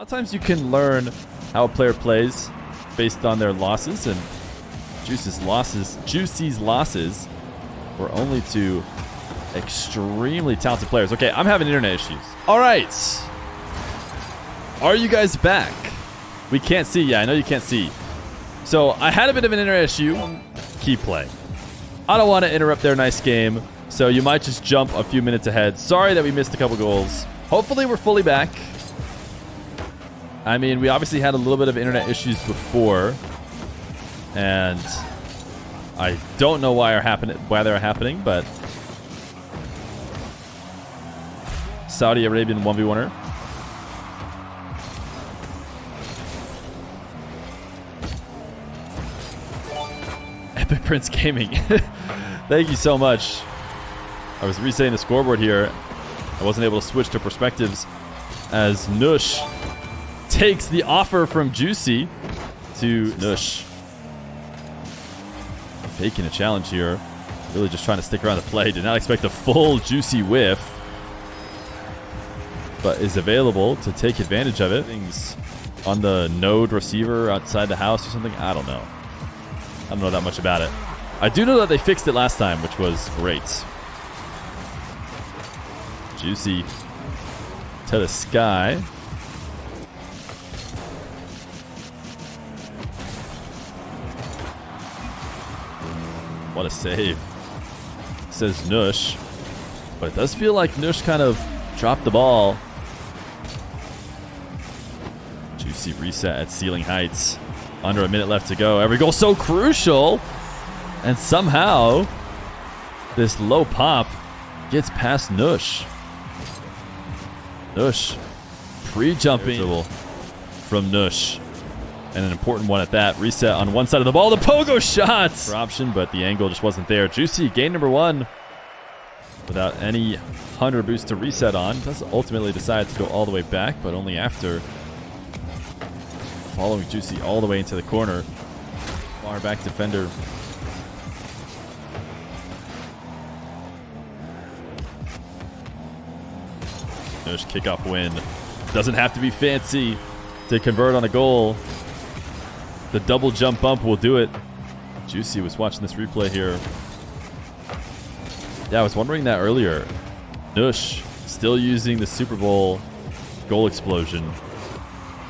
lot of times you can learn how a player plays based on their losses, and Juicy's losses were only to extremely talented players. Okay, I'm having internet issues. All right. Are you guys back? We can't see. Yeah, I know you can't see. So I had a bit of an internet issue. Key play. I don't want to interrupt their nice game, so you might just jump a few minutes ahead. Sorry that we missed a couple goals. Hopefully we're fully back. I mean, we obviously had a little bit of internet issues before, and I don't know why they're happening, but Saudi Arabian 1v1er. Epic Prince Gaming. Thank you so much. I was resetting the scoreboard here. I wasn't able to switch to perspectives as Nush takes the offer from Juicy to Nush. Faking a challenge here. Really just trying to stick around the play. Did not expect a full Juicy whiff, but is available to take advantage of it. Things on the node receiver outside the house or something. I don't know. I don't know that much about it. I do know that they fixed it last time, which was great. Juicy to the sky. What a save, says Nush. But it does feel like Nush kind of dropped the ball. Juicy reset at ceiling heights. Under a minute left to go. Every goal so crucial. And somehow this low pop gets past Nush. Nush pre-jumping from Nush. And an important one at that. Reset on one side of the ball. The pogo shot for option, but the angle just wasn't there. Juicy, game number 1. Without any 100 boost to reset on. Does ultimately decide to go all the way back, but only after following Juicy all the way into the corner. Far back defender. Nush kickoff win. Doesn't have to be fancy to convert on a goal. The double jump bump will do it. Juicy was watching this replay here. Yeah, I was wondering that earlier. Nush still using the Super Bowl goal explosion.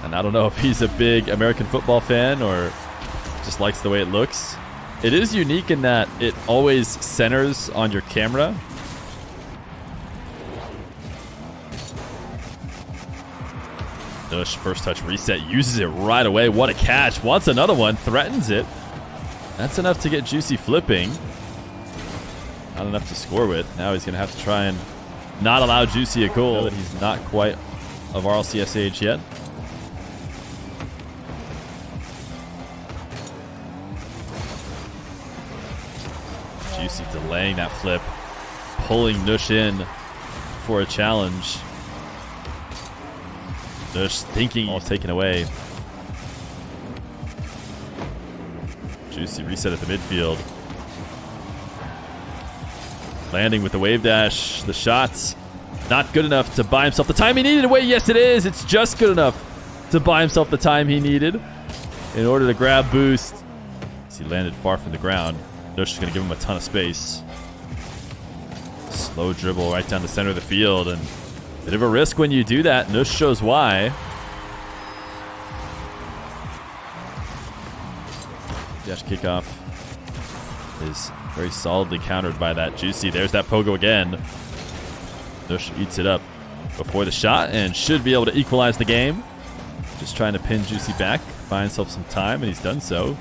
And I don't know if he's a big American football fan or just likes the way it looks. It is unique in that it always centers on your camera. Nush, first touch reset, uses it right away. What a catch. Wants another one, threatens it. That's enough to get Juicy flipping. Not enough to score with. Now he's going to have to try and not allow Juicy a goal. He's not quite of RLCS age yet. Juicy delaying that flip, pulling Nush in for a challenge. Nush thinking all taken away. Juicy reset at the midfield. Landing with the wave dash. The shots not good enough to buy himself the time he needed. Wait, yes it is. It's just good enough to buy himself the time he needed in order to grab boost. He landed far from the ground. Nush is going to give him a ton of space. Slow dribble right down the center of the field, and bit of a risk when you do that. Nush shows why. Dash kickoff is very solidly countered by that Juicy. There's that pogo again. Nush eats it up before the shot and should be able to equalize the game. Just trying to pin Juicy back, buy himself some time, and he's done so.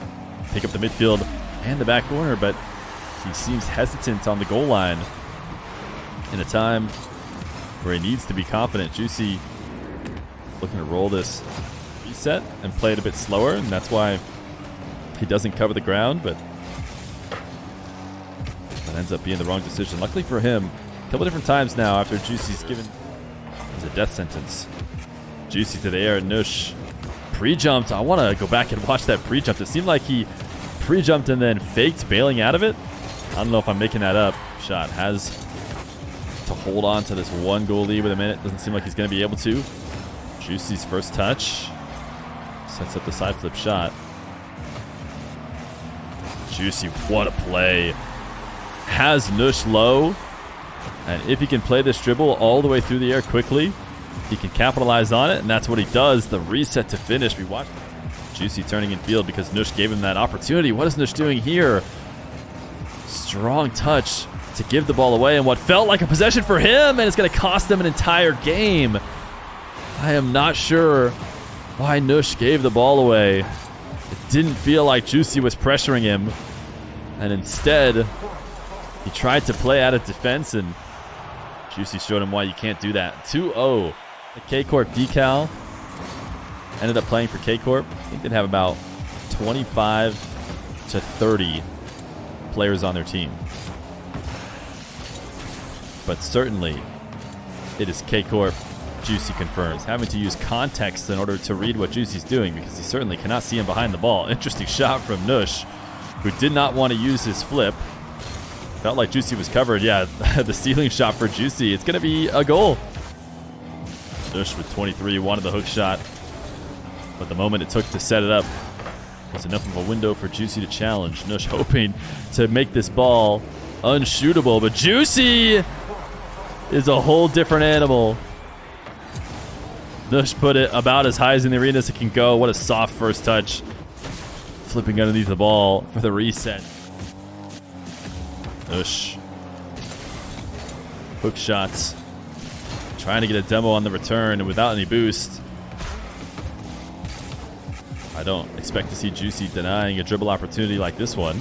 Pick up the midfield and the back corner, but he seems hesitant on the goal line in a time where he needs to be confident. Juicy looking to roll this reset and play it a bit slower, and that's why he doesn't cover the ground, but that ends up being the wrong decision. Luckily for him, a couple different times now after Juicy's given as a death sentence. Juicy to the air, Nush pre-jumped. I want to go back and watch that pre-jump. It seemed like he pre-jumped and then faked bailing out of it. I don't know if I'm making that up. Shot has to hold on to this 1-goal lead with a minute. Doesn't seem like he's going to be able to. Juicy's first touch. Sets up the side flip shot. Juicy, what a play. Has Nush low. And if he can play this dribble all the way through the air quickly, he can capitalize on it, and that's what he does. The reset to finish. We watch Juicy turning in field because Nush gave him that opportunity. What is Nush doing here? Strong touch to give the ball away, and what felt like a possession for him, and it's going to cost him an entire game. I am not sure why Nush gave the ball away. It didn't feel like Juicy was pressuring him, and instead he tried to play out of defense, and Juicy showed him why you can't do that. 2-0. The K-Corp decal ended up playing for K-Corp. I think they'd have about 25 to 30 players on their team. But certainly, it is K-Corp. Juicy confirms. Having to use context in order to read what Juicy's doing because he certainly cannot see him behind the ball. Interesting shot from Nush, who did not want to use his flip. Felt like Juicy was covered. Yeah, the ceiling shot for Juicy. It's going to be a goal. Nush with 23 wanted the hook shot, but the moment it took to set it up was enough of a window for Juicy to challenge. Nush hoping to make this ball unshootable, but Juicy is a whole different animal. Nush put it about as high as in the arena as it can go. What a soft first touch. Flipping underneath the ball for the reset. Nush. Hook shots. Trying to get a demo on the return and without any boost. I don't expect to see Juicy denying a dribble opportunity like this one.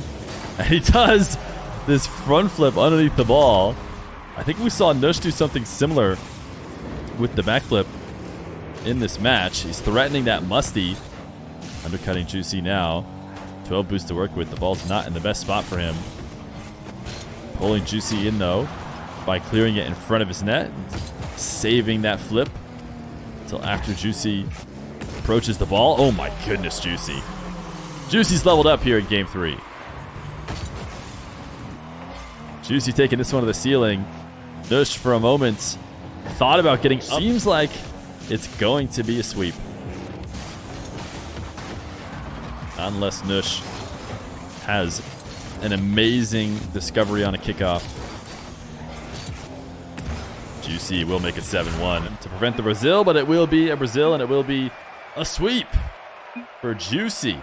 And he does this front flip underneath the ball. I think we saw Nush do something similar with the backflip in this match. He's threatening that musty. Undercutting Juicy now. 12 boost to work with. The ball's not in the best spot for him. Pulling Juicy in though by clearing it in front of his net. Saving that flip until after Juicy approaches the ball. Oh my goodness, Juicy. Juicy's leveled up here in game 3. Juicy taking this one to the ceiling. Nush for a moment thought about getting up. Seems like it's going to be a sweep. Unless Nush has an amazing discovery on a kickoff. Juicy will make it 7-1 to prevent the Brazil, but it will be a Brazil and it will be a sweep for Juicy.